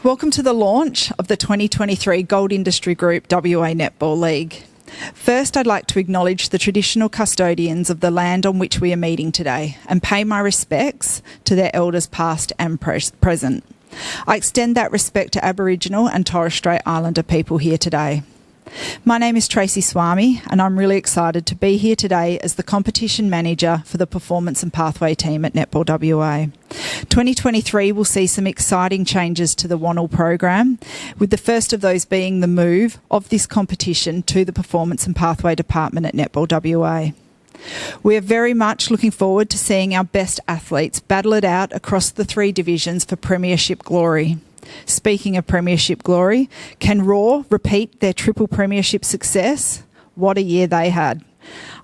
Welcome to the launch of the 2023 Gold Industry Group WA Netball League. First, I'd like to acknowledge the traditional custodians of the land on which we are meeting today and pay my respects to their elders past and present. I extend that respect to Aboriginal and Torres Strait Islander people here today. My name is Tracey Swami and I'm really excited to be here today as the competition manager for the Performance and Pathway team at Netball WA. 2023 will see some exciting changes to the WANL program, with the first of those being the move of this competition to the Performance and Pathway department at Netball WA. We are very much looking forward to seeing our best athletes battle it out across the three divisions for premiership glory. Speaking of premiership glory, can Raw repeat their triple premiership success? What a year they had.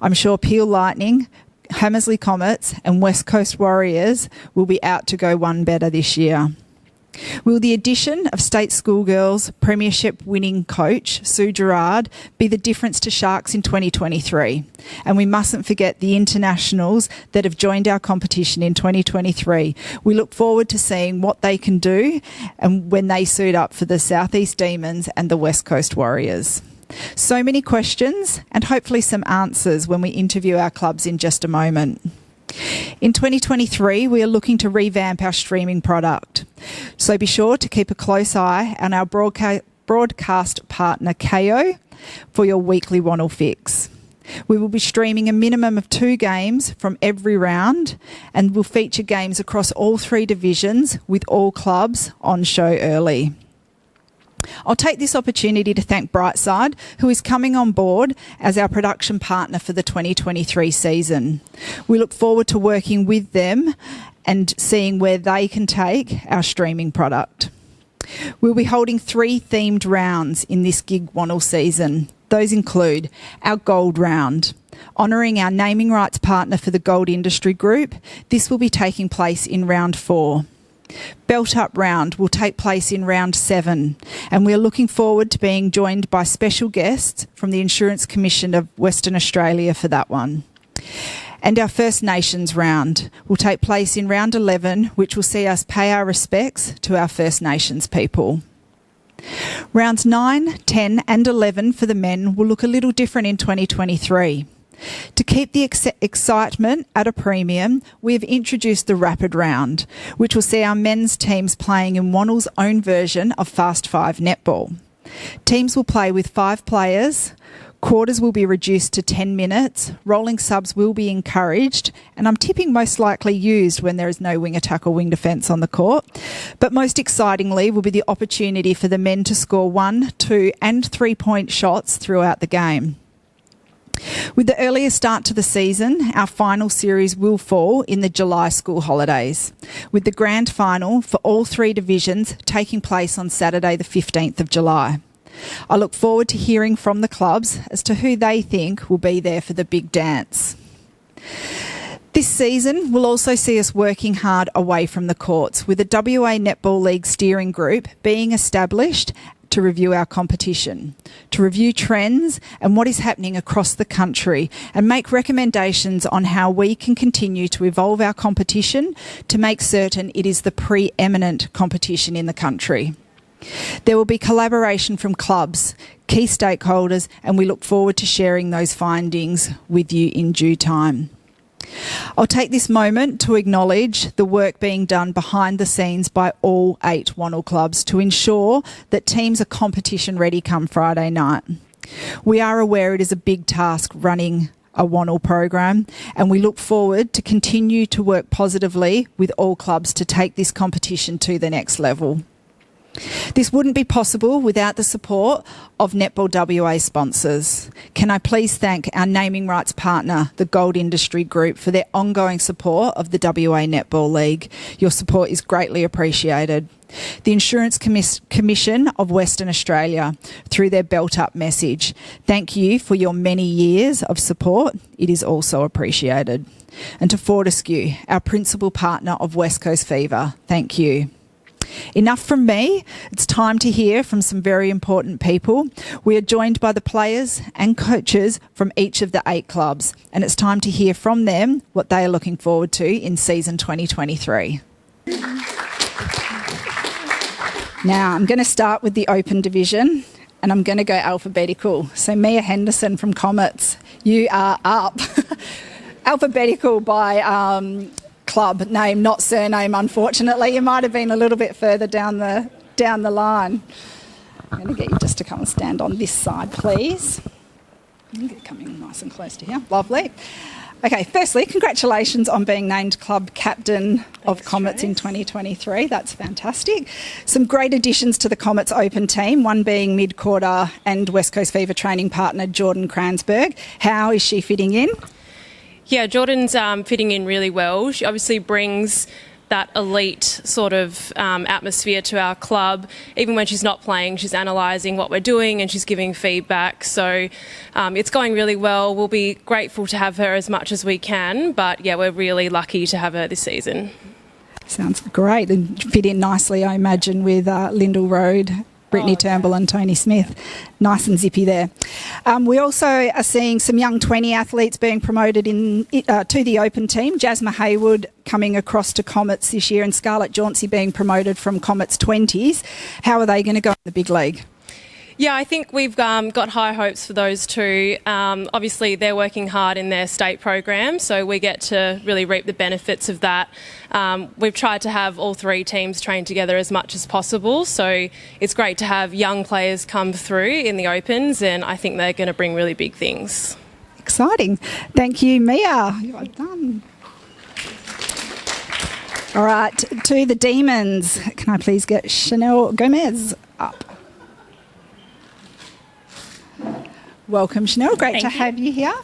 I'm sure Peel Lightning, Hammersley Comets and West Coast Warriors will be out to go one better this year. Will the addition of State Schoolgirls premiership winning coach Sue Gerard be the difference to Sharks in 2023? And we mustn't forget the internationals that have joined our competition in 2023. We look forward to seeing what they can do and when they suit up for the Southeast Demons and the West Coast Warriors. So many questions and hopefully some answers when we interview our clubs in just a moment. In 2023, we are looking to revamp our streaming product. So be sure to keep a close eye on our broadcast partner, KO, for your weekly WANL fix. We will be streaming a minimum of 2 games from every round and will feature games across all 3 divisions with all clubs on show early. I'll take this opportunity to thank Brightside, who is coming on board as our production partner for the 2023 season. We look forward to working with them and seeing where they can take our streaming product. We'll be holding 3 themed rounds in this gig WANL season. Those include our Gold Round, honouring our naming rights partner for the Gold Industry Group. This will be taking place in round 4. Belt Up Round will take place in round 7 and we are looking forward to being joined by special guests from the Insurance Commission of Western Australia for that one. And our First Nations round will take place in round 11, which will see us pay our respects to our First Nations people. Rounds 9, 10 and 11 for the men will look a little different in 2023. To keep the excitement at a premium, we have introduced the Rapid Round, which will see our men's teams playing in WANL's own version of Fast 5 netball. Teams will play with 5 players, quarters will be reduced to 10 minutes, rolling subs will be encouraged, and I'm tipping most likely used when there is no wing attack or wing defence on the court. But most excitingly will be the opportunity for the men to score 1, 2 and 3-point shots throughout the game. With the earlier start to the season, our final series will fall in the July school holidays, with the grand final for all 3 divisions taking place on Saturday the 15th of July. I look forward to hearing from the clubs as to who they think will be there for the big dance. This season will also see us working hard away from the courts, with the WA Netball League steering group being established to review our competition, to review trends and what is happening across the country and make recommendations on how we can continue to evolve our competition to make certain it is the preeminent competition in the country. There will be collaboration from clubs, key stakeholders, and we look forward to sharing those findings with you in due time. I'll take this moment to acknowledge the work being done behind the scenes by all 8 WANL clubs to ensure that teams are competition ready come Friday night. We are aware it is a big task running a WANL program and we look forward to continue to work positively with all clubs to take this competition to the next level. This wouldn't be possible without the support of Netball WA sponsors. Can I please thank our naming rights partner, the Gold Industry Group, for their ongoing support of the WA Netball League. Your support is greatly appreciated. The Insurance Commission of Western Australia, through their Belt Up message. Thank you for your many years of support. It is also appreciated. And to Fortescue, our principal partner of West Coast Fever, thank you. Enough from me. It's time to hear from some very important people. We are joined by the players and coaches from each of the 8 clubs, and it's time to hear from them what they are looking forward to in season 2023. Now, I'm going to start with the open division and I'm going to go alphabetical. So Mia Henderson from Comets, you are up. Alphabetical by club name, not surname, unfortunately. You might have been a little bit further down the line. I'm going to get you just to come and stand on this side, please. You're coming nice and close to here. Lovely. Okay, firstly, congratulations on being named club captain of Comets in 2023. That's fantastic. Some great additions to the Comets Open team, one being mid-quarter and West Coast Fever training partner Jordan Kransberg. How is she fitting in? Yeah, Jordan's fitting in really well. She obviously brings that elite sort of atmosphere to our club. Even when she's not playing, she's analysing what we're doing and she's giving feedback. So it's going really well. We'll be grateful to have her as much as we can. But yeah, we're really lucky to have her this season. Sounds great and fit in nicely, I imagine, with Lyndall Road, Brittany Turnbull and Tony Smith. Nice and zippy there. We also are seeing some young 20 athletes being promoted to the Open team. Jasmine Haywood coming across to Comets this year and Scarlett Jauncey being promoted from Comets 20s. How are they going to go in the big league? Yeah, I think we've got high hopes for those two. Obviously, they're working hard in their state program, so we get to really reap the benefits of that. We've tried to have all three teams train together as much as possible, so it's great to have young players come through in the Opens, and I think they're going to bring really big things. Exciting. Thank you, Mia. You are done. All right, to the Demons. Can I please get Chanel Gomez up? Welcome, Chanel. Great to have you here.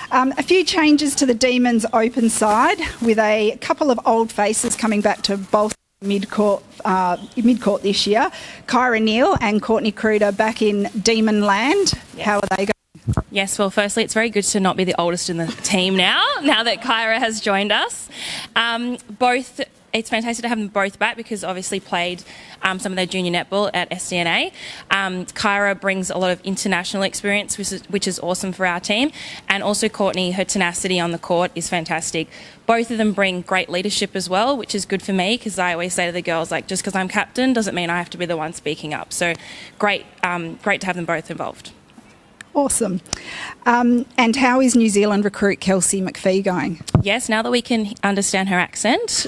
A few changes to the Demons Open side with a couple of old faces coming back to bolster mid-court this year. Kyra Neal and Courtney Cruder back in Demon Land. Yes. How are they going? Yes, well, firstly, it's very good to not be the oldest in the team now that Kyra has joined us. It's fantastic to have them both back because obviously played some of their junior netball at SDNA. Kyra brings a lot of international experience, which is awesome for our team. And also Courtney, her tenacity on the court is fantastic. Both of them bring great leadership as well, which is good for me because I always say to the girls, like, just because I'm captain doesn't mean I have to be the one speaking up. So great to have them both involved. Awesome. And how is New Zealand recruit Kelsey McPhee going? Yes, now that we can understand her accent,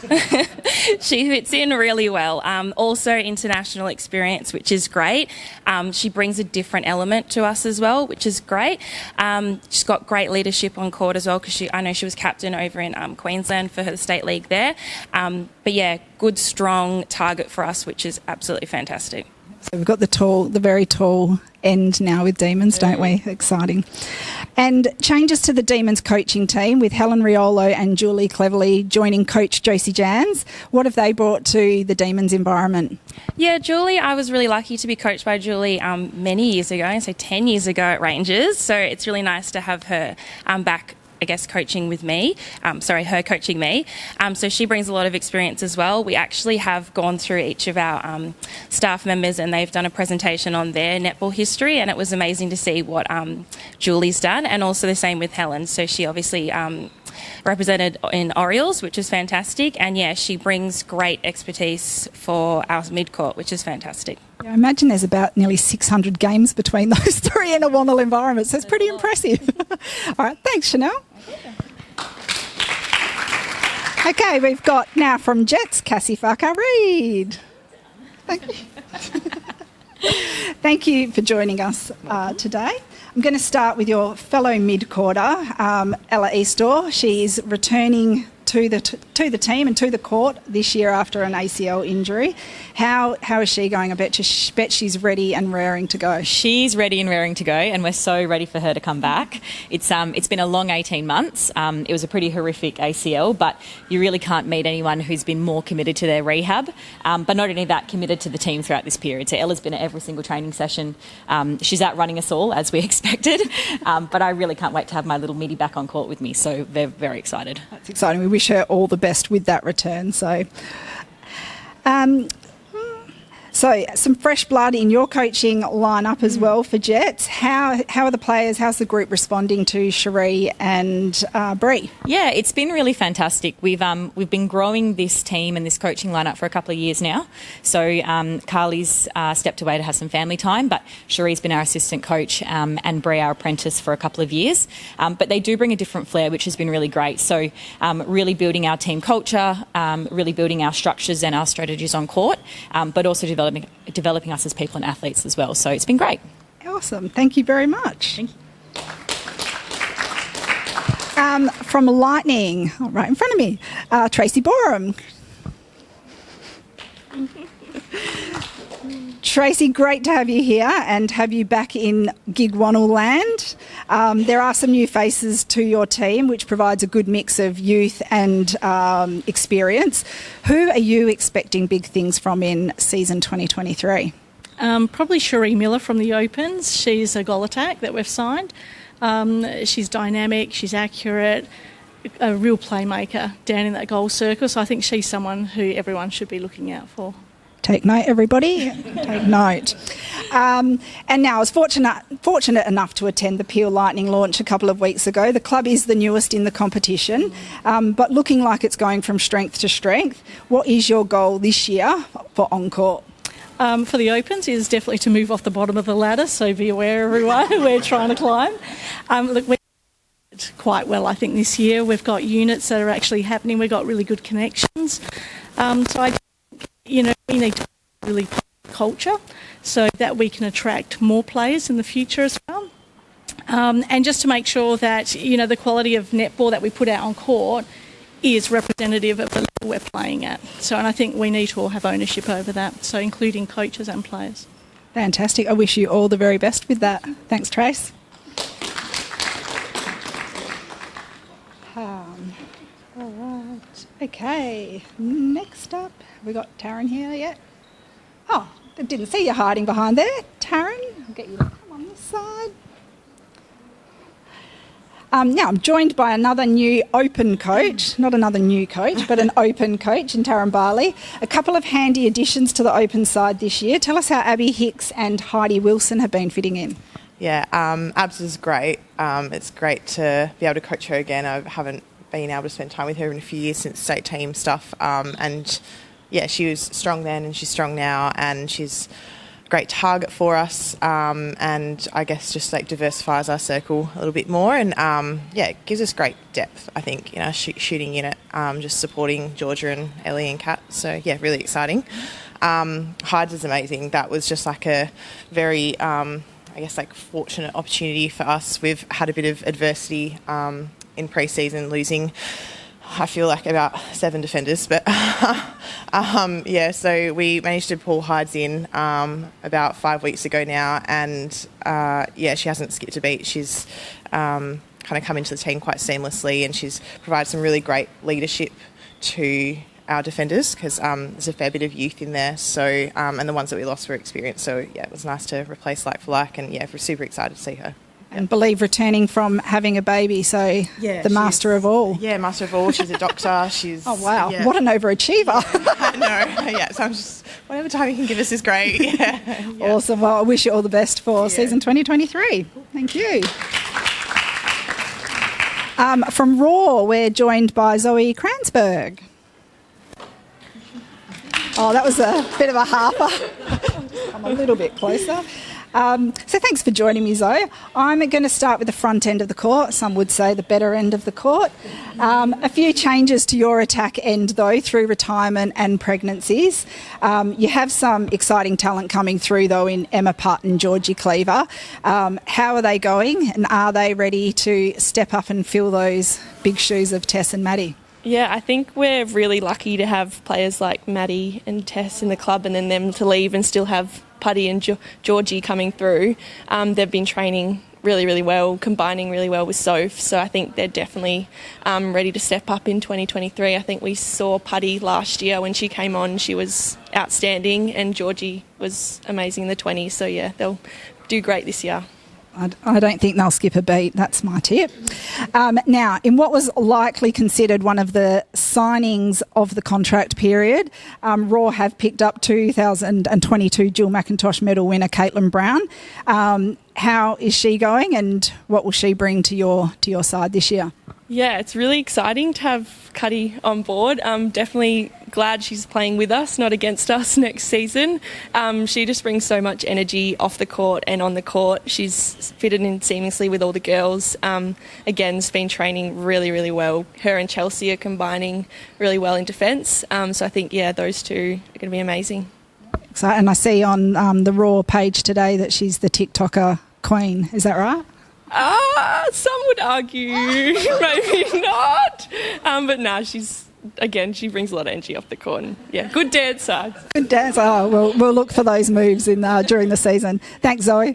she fits in really well. Also also experience, which is great. She brings a different element to us as well, which is great. She's got great leadership on court as well because I know she was captain over in Queensland for her state league there. But yeah, good, strong target for us, which is absolutely fantastic. So we've got the very tall end now with Demons, don't we? Exciting. And changes to the Demons coaching team with Helen Riolo and Julie Cleverly joining coach Josie Jans. What have they brought to the Demons environment? Yeah, Julie, I was really lucky to be coached by Julie many years ago, so 10 years ago at Rangers. So it's really nice to have her back, I guess, coaching with me. Her coaching me. So she brings a lot of experience as well. We actually have gone through each of our staff members and they've done a presentation on their netball history, and it was amazing to see what Julie's done, and also the same with Helen. So she obviously represented in Orioles, which is fantastic, and yeah, she brings great expertise for our mid-court, which is fantastic. Yeah, I imagine there's about nearly 600 games between those three in a WANL environment, so it's pretty impressive. All right, thanks, Chanel. Okay, we've got now from Jets, Cassie Farquhar-Reid. Thank you. Thank you for joining us today. I'm going to start with your fellow mid-quarter, Ella Eastor. She's returning to the team and to the court this year after an ACL injury. How is she going? I bet she's ready and raring to go. She's ready and raring to go, and we're so ready for her to come back. It's been a long 18 months. It was a pretty horrific ACL, but you really can't meet anyone who's been more committed to their rehab. But not only that, committed to the team throughout this period. So Ella's been at every single training session. She's outrunning us all, as we expected. But I really can't wait to have my little middy back on court with me. So they're very excited. That's exciting. We wish her all the best with that return. So So some fresh blood in your coaching lineup as well for Jets. How are the players, how's the group responding to Cherie and Bree? Yeah, it's been really fantastic. We've been growing this team and this coaching lineup for a couple of years now. So Carly's stepped away to have some family time, but Cherie's been our assistant coach and Bree our apprentice for a couple of years. But they do bring a different flair, which has been really great. So really building our team culture, really building our structures and our strategies on court, but also developing us as people and athletes as well. So it's been great. Awesome. Thank you very much. Thank you. From Lightning, right in front of me, Tracey Borum. Tracey, great to have you here and have you back in Gig WANL land. There are some new faces to your team, which provides a good mix of youth and experience. Who are you expecting big things from in season 2023? Probably Cherie Miller from the Opens. She's a goal attack that we've signed. She's dynamic, she's accurate, a real playmaker down in that goal circle. So I think she's someone who everyone should be looking out for. Take note, everybody. Take note. And now I was fortunate enough to attend the Peel Lightning launch a couple of weeks ago. The club is the newest in the competition, but looking like it's going from strength to strength. What is your goal this year for on-court? For the Opens is definitely to move off the bottom of the ladder, so be aware, everyone. We're trying to climb. Look, we did quite well, I think, this year. We've got units that are actually happening. We've got really good connections. So I we need to really culture so that we can attract more players in the future as well. And just to make sure that, the quality of netball that we put out on court is representative of the level we're playing at. So, and I think we need to all have ownership over that, so including coaches and players. Fantastic. I wish you all the very best with that. Thanks, Trace. All right. Okay. Next up, have we got Taryn here yet? Oh, I didn't see you hiding behind there. Taryn, I'll get you to come on this side. Now, I'm joined by another new open coach, not another new coach, but an open coach in Taryn Barley. A couple of handy additions to the open side this year. Tell us how Abby Hicks and Heidi Wilson have been fitting in. Yeah, Abs is great. It's great to be able to coach her again. I haven't been able to spend time with her in a few years since state team stuff. And yeah, she was strong then and she's strong now, and she's a great target for us. And I guess just diversifies our circle a little bit more. And it gives us great depth, I think, in our shooting unit, just supporting Georgia and Ellie and Kat. So yeah, really exciting. Hides is amazing. That was just a very fortunate opportunity for us. We've had a bit of adversity in pre-season, losing, I feel about 7 defenders, but so we managed to pull Hides in about 5 weeks ago now, and she hasn't skipped a beat. She's kind of come into the team quite seamlessly, and she's provided some really great leadership to our defenders, because there's a fair bit of youth in there, so and the ones that we lost were experienced, so yeah, it was nice to replace like for like, and yeah, we're super excited to see her. And believe returning from having a baby, so yeah, the master of all. Yeah, master of all. She's a doctor. She's oh wow, what an overachiever! I know. Yeah, so I'm just whatever time you can give us is great. Yeah. Awesome. Well, I wish you all the best for season 2023. Thank you. From Raw, we're joined by Zoe Kransberg. Oh, that was a bit of a harper. Just come a little bit closer. So thanks for joining me, Zoe. I'm going to start with the front end of the court. Some would say the better end of the court. A few changes to your attack end, though, through retirement and pregnancies. You have some exciting talent coming through, though, in Emma Putt and Georgie Cleaver. How are they going, and are they ready to step up and fill those big shoes of Tess and Maddie? Yeah, I think we're really lucky to have players like Maddie and Tess in the club, and then them to leave and still have Putty and Georgie coming through. They've been training really, really well, combining really well with Soph, so I think they're definitely ready to step up in 2023. I think we saw Putty last year when she came on, she was outstanding, and Georgie was amazing in the 20s, so yeah, they'll do great this year. I don't think they'll skip a beat. That's my tip. Now, in what was likely considered one of the signings of the contract period, Raw have picked up 2022 Jill McIntosh medal winner Caitlin Brown. How is she going, and what will she bring to your side this year? Yeah, it's really exciting to have Cuddy on board. I'm definitely glad she's playing with us, not against us next season. She just brings so much energy off the court and on the court. She's fitted in seamlessly with all the girls. Again, has been training really, really well. Her and Chelsea are combining really well in defence. So I think, those two are going to be amazing. And I see on the Raw page today that she's the TikToker queen. Is that right? Some would argue, maybe not. But no, she brings a lot of energy off the court. And, good dancer. Good dancer. Oh, we'll look for those moves during the season. Thanks, Zoe.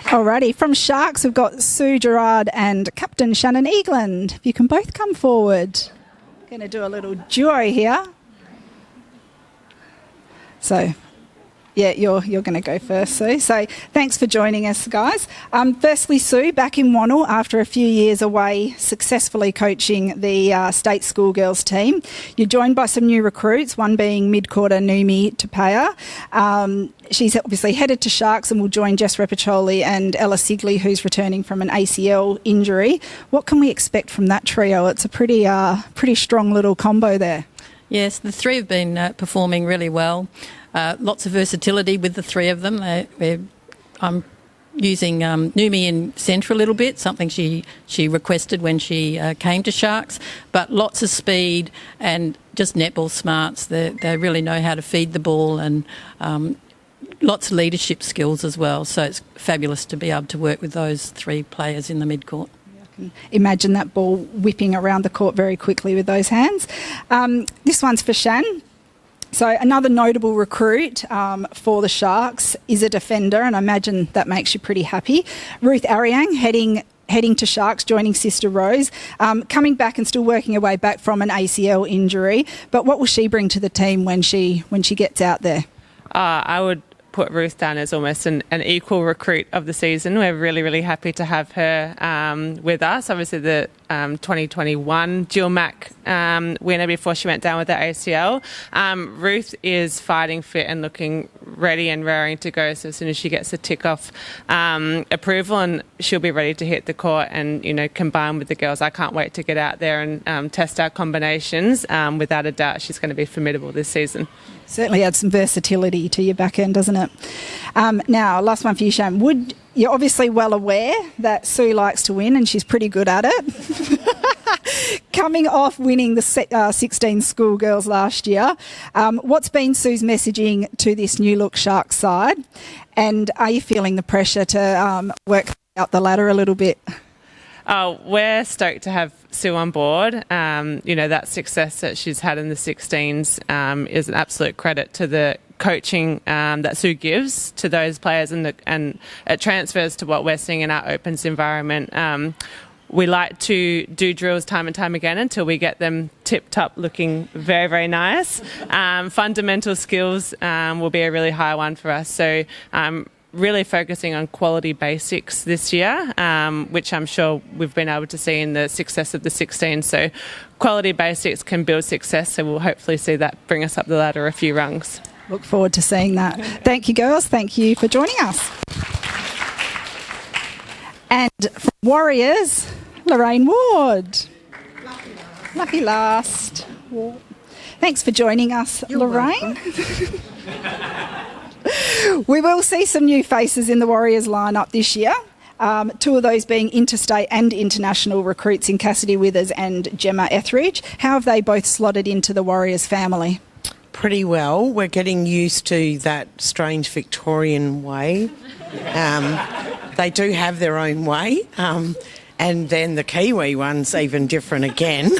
Alrighty, from Sharks we've got Sue Gerard and Captain Shannon Eagland. If you can both come forward. Going to do a little duo here. So, you're going to go first, Sue. So thanks for joining us, guys. Firstly, Sue, back in WANL after a few years away successfully coaching the state schoolgirls team. You're joined by some new recruits, one being mid-quarter Numi Tapaya. She's obviously headed to Sharks and will join Jess Repiccioli and Ella Sigley, who's returning from an ACL injury. What can we expect from that trio? It's a pretty strong little combo there. Yes, the three have been performing really well. Lots of versatility with the three of them. I'm using Numi in centre a little bit, something she requested when she came to Sharks, but lots of speed and just netball smarts. They really know how to feed the ball and lots of leadership skills as well. So it's fabulous to be able to work with those three players in the midcourt. Imagine that ball whipping around the court very quickly with those hands. This one's for Shan. So another notable recruit for the Sharks is a defender, and I imagine that makes you pretty happy. Ruth Ariang heading to Sharks, joining sister Rose, coming back and still working her way back from an ACL injury. But what will she bring to the team when she gets out there? I would put Ruth down as almost an equal recruit of the season. We're really, really happy to have her with us. Obviously, the 2021 Jill Mac winner before she went down with the ACL. Ruth is fighting fit and looking ready and raring to go. So as soon as she gets the tick-off approval, and she'll be ready to hit the court and, combine with the girls. I can't wait to get out there and test our combinations. Without a doubt, she's going to be formidable this season. Certainly adds some versatility to your back end, doesn't it? Now, last one for you, Shane. You're obviously well aware that Sue likes to win and she's pretty good at it. Coming off winning the 16 schoolgirls last year, what's been Sue's messaging to this new look Sharks side? And are you feeling the pressure to work out the ladder a little bit? Oh, we're stoked to have Sue on board. That success that she's had in the 16s is an absolute credit to the coaching that Sue gives to those players, and it transfers to what we're seeing in our opens environment. We like to do drills time and time again until we get them tip-top looking very, very nice. Fundamental skills will be a really high one for us. So really focusing on quality basics this year, which I'm sure we've been able to see in the success of the 16. So quality basics can build success, so we'll hopefully see that bring us up the ladder a few rungs. Look forward to seeing that. Thank you, girls. Thank you for joining us. And from Warriors, Lorraine Ward. Lucky last. Thanks for joining us, Lorraine. We will see some new faces in the Warriors lineup this year. Two of those being interstate and international recruits in Cassidy Withers and Gemma Etheridge. How have they both slotted into the Warriors family? Pretty well. We're getting used to that strange Victorian way. They do have their own way. And then the Kiwi one's even different again.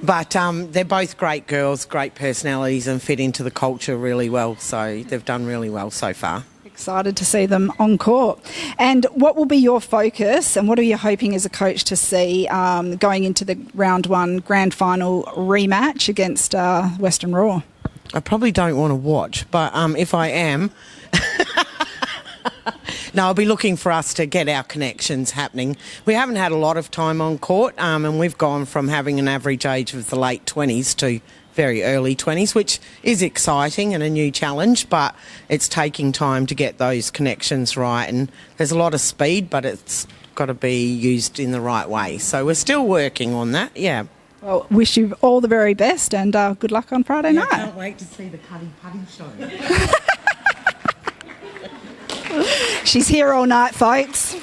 But they're both great girls, great personalities, and fit into the culture really well. So they've done really well so far. Excited to see them on court. And what will be your focus, and what are you hoping as a coach to see going into the round one grand final rematch against Western Raw? I probably don't want to watch, but if I am, No, I'll be looking for us to get our connections happening. We haven't had a lot of time on court, and we've gone from having an average age of the late 20s to very early 20s, which is exciting and a new challenge, but it's taking time to get those connections right. And there's a lot of speed, but it's got to be used in the right way. So we're still working on that, yeah. Well, wish you all the very best and good luck on Friday night. I can't wait to see the Cuddy Putty show. She's here all night, folks.